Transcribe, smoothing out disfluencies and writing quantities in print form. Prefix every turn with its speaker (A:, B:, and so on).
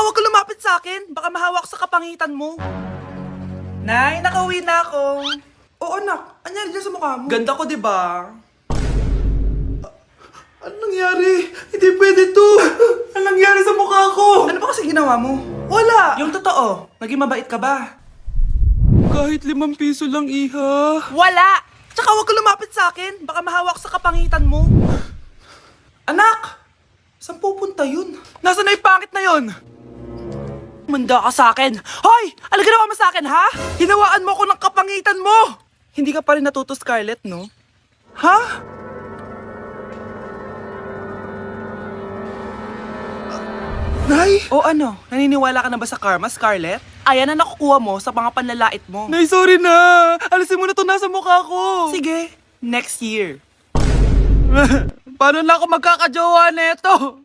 A: huwag ka lumapit sa akin. Baka mahawak sa kapangitan mo. Nay, nakauwi na ako. Oo, anak. Anyari dyan sa mukha mo? Ganda ko, di ba? Ano nangyari? Hindi pwede to. Ano nangyari sa mukha ko? Ano ba kasi ginawa mo? Wala. Yung totoo, naging mabait ka ba? Kahit 5 piso lang, iha. Wala! Tsaka huwag ka lumapit sa akin. Baka mahawak sa kapangitan mo. Anak! Saan pupunta yun? Nasaan na yung pangit na yun? Manda ka sa akin. Hoy! Ano ginawa mo sa akin, ha? Hinawaan mo ko ng kapangitan mo! Hindi ka pa rin natuto, Scarlett, no? Ha? Nay? O ano? Naniniwala ka na ba sa karma, Scarlett? Ayan na nakukuha mo sa mga panlalait mo. Nay, sorry na! Alisin mo na to nasa mukha ko! Sige, next year. Paano na ako magkakajowa neto?